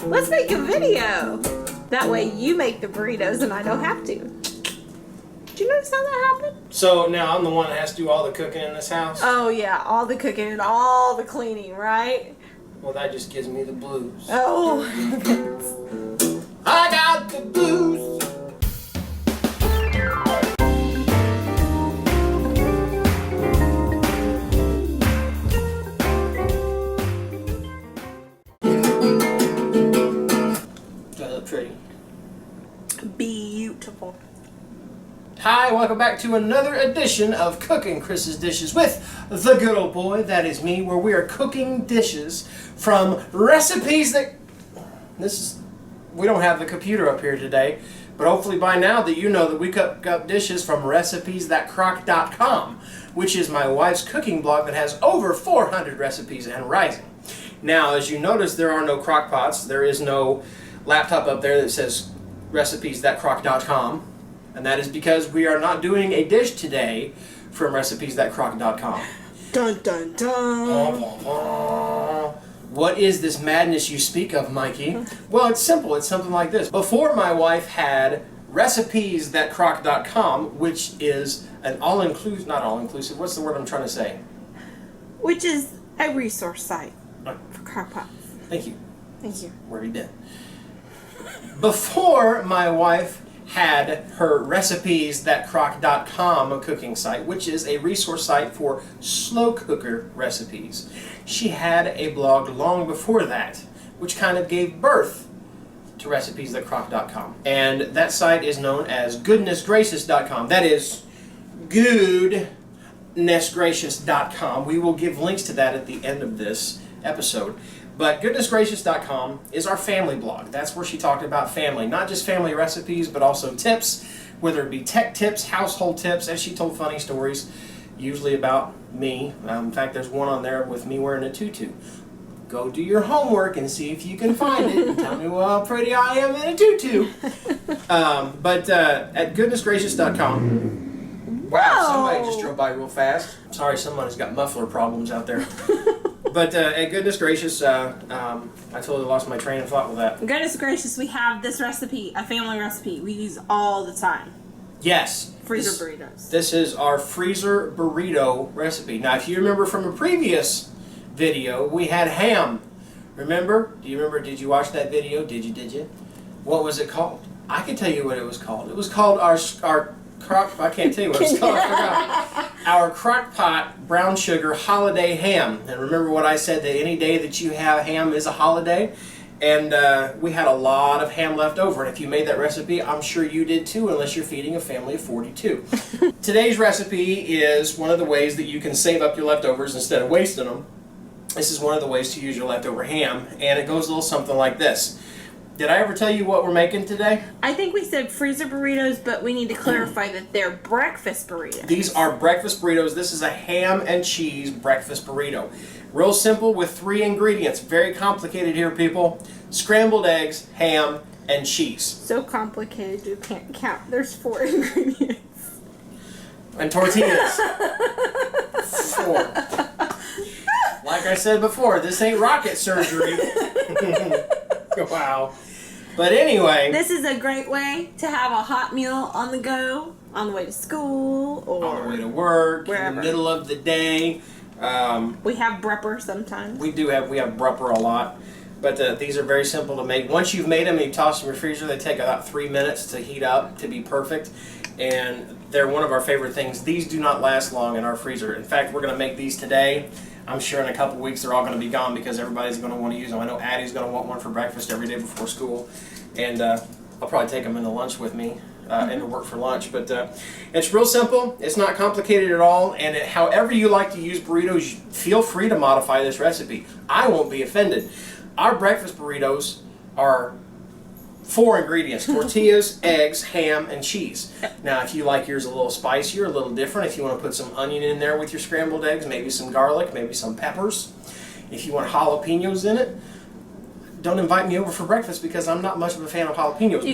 Let's make a video. That way you make the burritos and I don't have to. Did you notice how that happened? So now I'm the one that has to do all the cooking in this house? Oh yeah, all the cooking and all the cleaning, right? Well, that just gives me the blues. Oh. I got the blues. That look pretty. Beautiful. Hi, welcome back to another edition of Cooking Chris's Dishes with the good old boy, that is me, where we are cooking dishes from recipes that... We don't have the computer up here today, but hopefully by now that you know that we cook up dishes from recipes.crock.com, which is my wife's cooking blog that has over 400 recipes and rising. Now, as you notice, there are no crock pots. There is no laptop up there that says recipes.crock.com. And that is because we are not doing a dish today from recipes.crock.com. Dun dun dun. What is this madness you speak of, Mikey? Well, it's simple. It's something like this. Before my wife had recipes.crock.com, which is an all-inclusive, not all-inclusive, what's the word I'm trying to say? Which is a resource site for crock pots. Thank you. Thank you. Already did. Before my wife had her recipes.crock.com cooking site, which is a resource site for slow cooker recipes. She had a blog long before that, which kind of gave birth to recipes.crock.com. And that site is known as goodnessgracious.com. That is goodnessgracious.com. We will give links to that at the end of this episode. But goodnessgracious.com is our family blog. That's where she talked about family. Not just family recipes, but also tips, whether it be tech tips, household tips, and she told funny stories, usually about me. In fact, there's one on there with me wearing a tutu. Go do your homework and see if you can find it and tell me how pretty I am in a tutu. But at goodnessgracious.com. Wow, somebody just drove by real fast. Sorry, someone's got muffler problems out there. But at Goodness Gracious, I totally lost my train of thought with that. Goodness gracious, we have this recipe, a family recipe we use all the time. Yes. Freezer burritos. This is our freezer burrito recipe. Now, if you remember from a previous video, we had ham. Remember? Do you remember? Did you watch that video? Did you? What was it called? I can tell you what it was called. It was called our crock... I can't tell you what it's called. I forgot. Our crock pot brown sugar holiday ham. And remember what I said, that any day that you have ham is a holiday? And we had a lot of ham left over. And if you made that recipe, I'm sure you did too, unless you're feeding a family of 42. Today's recipe is one of the ways that you can save up your leftovers instead of wasting them. This is one of the ways to use your leftover ham. And it goes a little something like this. Did I ever tell you what we're making today? I think we said freezer burritos, but we need to clarify that they're breakfast burritos. These are breakfast burritos. This is a ham and cheese breakfast burrito. Real simple with 3 ingredients. Very complicated here, people. Scrambled eggs, ham, and cheese. So complicated you can't count. There's 4 ingredients. And tortillas. 4. Like I said before, this ain't rocket surgery. Wow. But anyway. This is a great way to have a hot meal on the go, on the way to school, or on the way to work, wherever. In the middle of the day. We have brepper sometimes. We have brepper a lot. But these are very simple to make. Once you've made them and you toss them in your freezer, they take about 3 minutes to heat up to be perfect. And they're one of our favorite things. These do not last long in our freezer. In fact, we're going to make these today. I'm sure in a couple weeks they're all going to be gone because everybody's going to want to use them. I know Addie's going to want one for breakfast every day before school. And I'll probably take them into lunch with me, into work for lunch. But it's real simple. It's not complicated at all. And however you like to use burritos, feel free to modify this recipe. I won't be offended. Our breakfast burritos are 4 ingredients: tortillas, eggs, ham, and cheese. Now, if you like yours a little spicier, a little different, if you want to put some onion in there with your scrambled eggs, maybe some garlic, maybe some peppers, if you want jalapenos in it, don't invite me over for breakfast because I'm not much of a fan of jalapenos.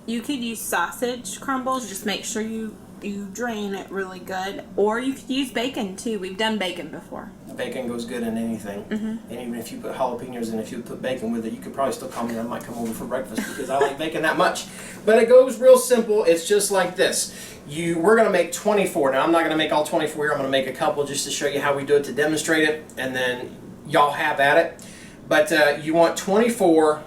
You could use sausage crumbles. Just make sure you you drain it really good. Or you could use bacon too. We've done bacon before. Bacon goes good in anything. And even if you put jalapenos and if you put bacon with it, you could probably still call me. I might come over for breakfast because I like bacon that much. But it goes real simple. It's just like this. We're going to make 24. Now, I'm not going to make all 24 here. I'm going to make a couple just to show you how we do it to demonstrate it. And then y'all have at it. But you want 24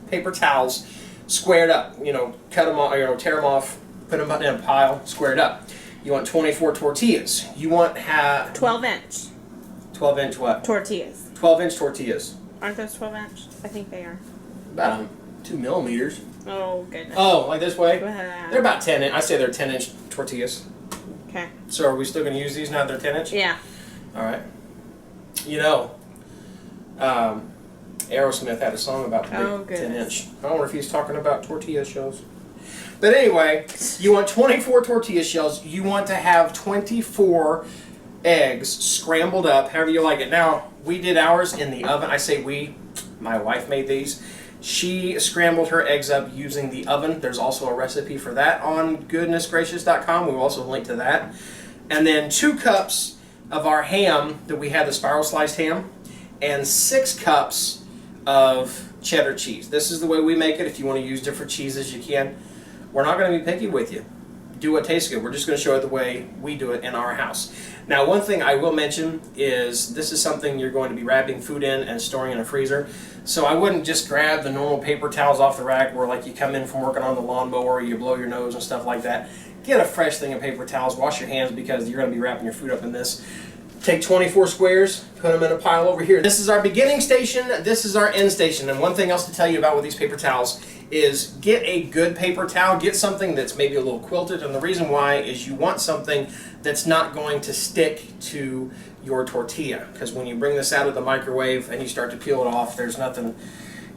paper towels squared up. You know, cut them off, tear them off, put them in a pile, squared up. You want 24 tortillas. You want 12-inch. 12-inch what? Tortillas. 12-inch tortillas. Aren't those 12-inch? I think they are. About 2 millimeters. Oh, goodness. Oh, like this way? Go ahead. They're about 10 inch. I say they're 10-inch tortillas. Okay. So are we still going to use these now that they're 10-inch? Yeah. All right. You know, Aerosmith had a song about the big 10-inch. I wonder if he's talking about tortilla shells. But anyway, you want 24 tortilla shells. You want to have 24 eggs scrambled up, however you like it. Now, we did ours in the oven. I say we. My wife made these. She scrambled her eggs up using the oven. There's also a recipe for that on goodnessgracious.com. We'll also link to that. And then 2 cups of our ham that we had, the spiral sliced ham, and 6 cups of cheddar cheese. This is the way we make it. If you want to use different cheeses, you can. We're not going to be picky with you. Do what tastes good. We're just going to show it the way we do it in our house. Now, one thing I will mention is this is something you're going to be wrapping food in and storing in a freezer. So I wouldn't just grab the normal paper towels off the rack where like you come in from working on the lawnmower, you blow your nose and stuff like that. Get a fresh thing of paper towels. Wash your hands because you're going to be wrapping your food up in this. Take 24 squares, put them in a pile over here. This is our beginning station, this is our end station. And one thing else to tell you about with these paper towels is get a good paper towel. Get something that's maybe a little quilted. And the reason why is you want something that's not going to stick to your tortilla. Because when you bring this out of the microwave and you start to peel it off, there's nothing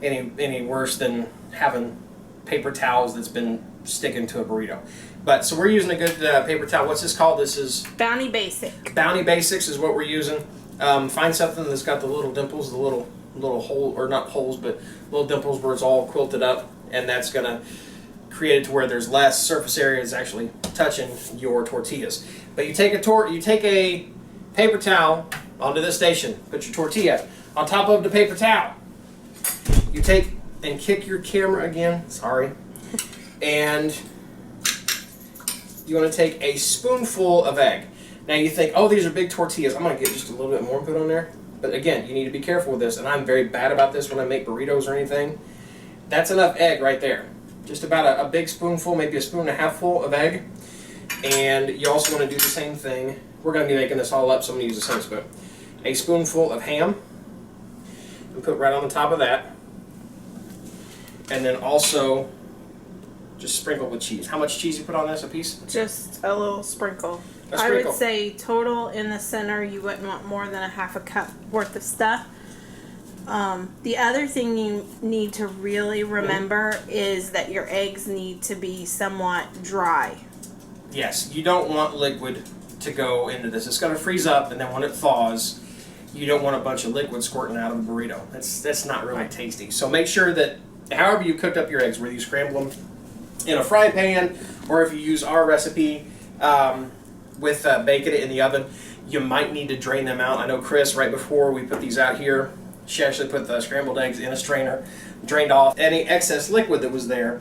any worse than having paper towels that's been sticking to a burrito. But so we're using a good paper towel. What's this called? This is Bounty Basic. Bounty Basics is what we're using. Find something that's got the little dimples, the little hole, or not holes, but little dimples where it's all quilted up, and that's gonna create it to where there's less surface area that's actually touching your tortillas. But you take a paper towel onto this station, put your tortilla on top of the paper towel. You take and kick your camera again. Sorry, and you want to take a spoonful of egg. Now you think, oh, these are big tortillas. I'm going to get just a little bit more and put on there. But again, you need to be careful with this, and I'm very bad about this when I make burritos or anything. That's enough egg right there. Just about a big spoonful, maybe a spoon and a half full of egg. And you also want to do the same thing. We're going to be making this all up, so I'm going to use the same spoon. A spoonful of ham, and put right on the top of that. And then also just sprinkle with cheese. How much cheese you put on this, a piece? Just a little sprinkle. A sprinkle. I would say total in the center, you wouldn't want more than a half a cup worth of stuff. The other thing you need to really remember is that your eggs need to be somewhat dry. Yes, you don't want liquid to go into this. It's going to freeze up, and then when it thaws, you don't want a bunch of liquid squirting out of the burrito. That's not really tasty. So make sure that however you cooked up your eggs, whether you scramble them in a fry pan or if you use our recipe with baking it in the oven, you might need to drain them out. I know Cris, right before we put these out here, she actually put the scrambled eggs in a strainer, drained off any excess liquid that was there,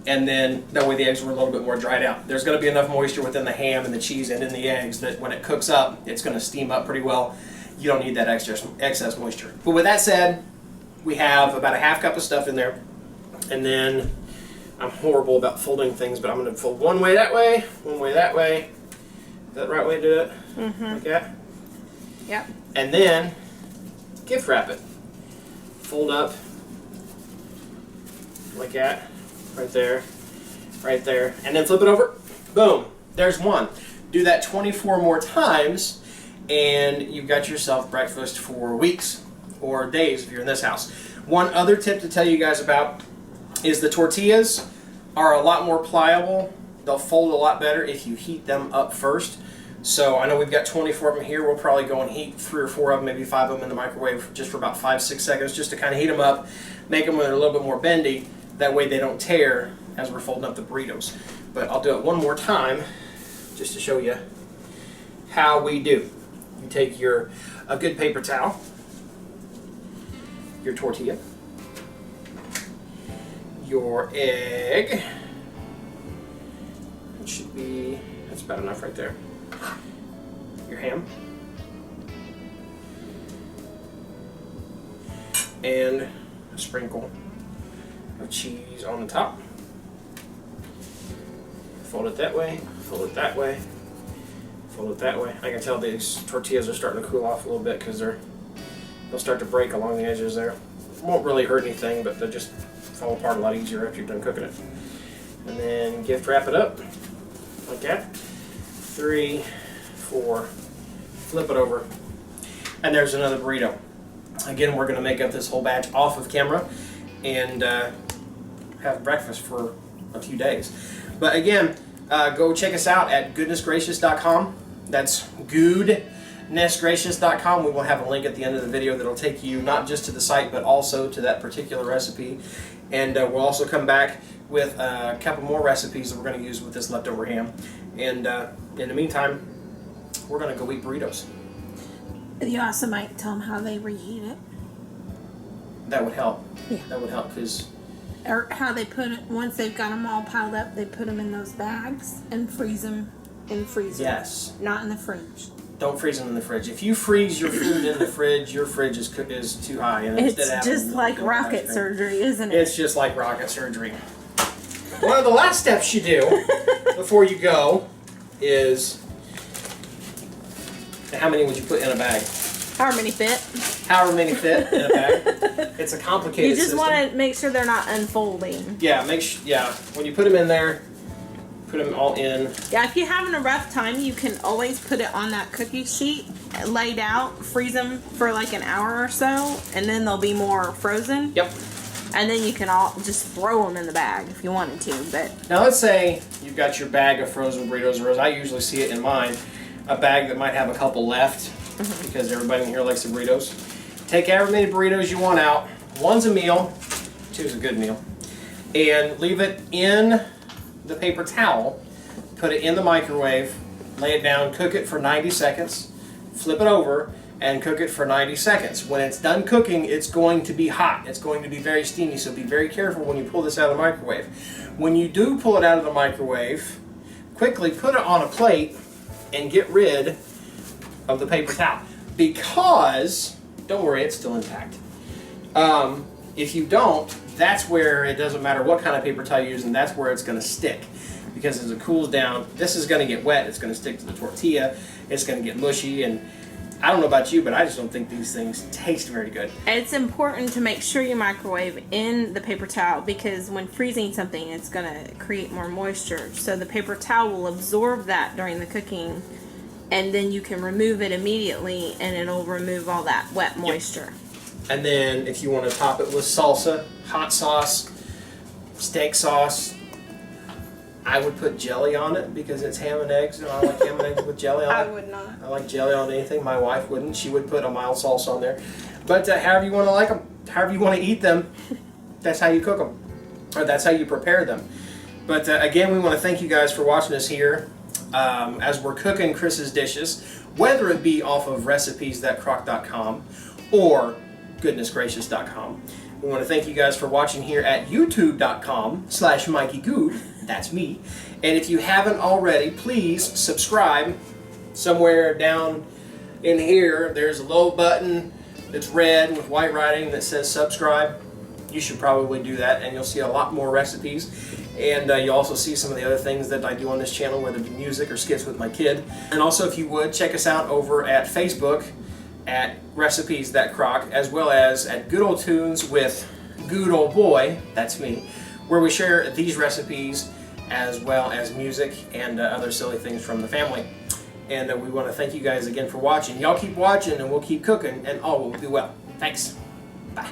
and then that way the eggs were a little bit more dried out. There's going to be enough moisture within the ham and the cheese and in the eggs that when it cooks up, it's going to steam up pretty well. You don't need that excess moisture. But with that said, we have about a half cup of stuff in there, and then I'm horrible about folding things, but I'm going to fold one way that way, one way that way. Is that the right way to do it? Mm-hmm. Like that? Yep. And then gift wrap it. Fold up like that, right there, and then flip it over. Boom. There's one. Do that 24 more times, and you've got yourself breakfast for weeks or days if you're in this house. One other tip to tell you guys about is the tortillas are a lot more pliable. They'll fold a lot better if you heat them up first. So I know we've got 24 of them here. We'll probably go and heat 3 or 4 of them, maybe 5 of them in the microwave just for about 5-6 seconds, just to kind of heat them up, make them a little bit more bendy. That way they don't tear as we're folding up the burritos. But I'll do it one more time. just to show you how we do. You take a good paper towel, your tortilla, your egg. It should be, that's about enough right there. Your ham. And a sprinkle of cheese on the top. Fold it that way, fold it that way, fold it that way. I can tell these tortillas are starting to cool off a little bit because they'll start to break along the edges there. Won't really hurt anything, but they'll just fall apart a lot easier after you're done cooking it. And then gift wrap it up like that. 3, 4, flip it over, and there's another burrito. Again, we're going to make up this whole batch off of camera and have breakfast for a few days. But again, go check us out at goodnessgracious.com. That's goodnessgracious.com. We will have a link at the end of the video that'll take you not just to the site, but also to that particular recipe. And we'll also come back with a couple more recipes that we're going to use with this leftover ham. And in the meantime, we're going to go eat burritos. You also might tell them how they reheat it. That would help. Yeah. That would help because... Or how they put it, once they've got them all piled up, they put them in those bags and freeze them in the freezer. Yes. Not in the fridge. Don't freeze them in the fridge. If you freeze your food in the fridge, your fridge is too high. And It's just like rocket surgery, isn't it? It's just like rocket surgery. One of the last steps you do before you go is... How many would you put in a bag? However many fit. However many fit in a bag. It's a complicated You just system. want to make sure they're not unfolding. Yeah, when you put them in there, put them all in. Yeah, if you're having a rough time, you can always put it on that cookie sheet, laid out, freeze them for like an hour or so, and then they'll be more frozen. Yep. And then you can all just throw them in the bag if you wanted to. But now let's say you've got your bag of frozen burritos, or as I usually see it in mine, a bag that might have a couple left because everybody in here likes the burritos. Take however many burritos you want out. 1's a meal, 2's a good meal, and leave it in the paper towel. Put it in the microwave, lay it down, cook it for 90 seconds, flip it over, and cook it for 90 seconds. When it's done cooking, it's going to be hot. It's going to be very steamy, so be very careful when you pull this out of the microwave. When you do pull it out of the microwave, quickly put it on a plate and get rid of the paper towel. Because, don't worry, it's still intact. If you don't, that's where it doesn't matter what kind of paper towel you use, and that's where it's going to stick. Because as it cools down, this is going to get wet, it's going to stick to the tortilla, it's going to get mushy, and I don't know about you, but I just don't think these things taste very good. it's important to make sure you microwave in the paper towel because when freezing something, it's going to create more moisture. So the paper towel will absorb that during the cooking, and then you can remove it immediately, and it'll remove all that wet moisture. Yep. And then if you want to top it with salsa, hot sauce, steak sauce, I would put jelly on it because it's ham and eggs, and I like ham and eggs with jelly on it. I would not. I like jelly on anything. My wife wouldn't. She would put a mild sauce on there. But however you want to like them, however you want to eat them, that's how you cook them, or that's how you prepare them. But again, we want to thank you guys for watching us here as we're cooking Chris's dishes, whether it be off of recipes.crock.com or goodnessgracious.com. We want to thank you guys for watching here at youtube.com/MikeyGood. That's me. And if you haven't already, please subscribe. Somewhere down in here, there's a little button that's red with white writing that says subscribe. You should probably do that, and you'll see a lot more recipes. And you'll also see some of the other things that I do on this channel, whether it be music or skits with my kid. And also, if you would, check us out over at Facebook at Recipes That Crock, as well as at Good Old Tunes with Good Old Boy, that's me, where we share these recipes as well as music and other silly things from the family. And we want to thank you guys again for watching. Y'all keep watching and we'll keep cooking and all will be well. Thanks. Bye.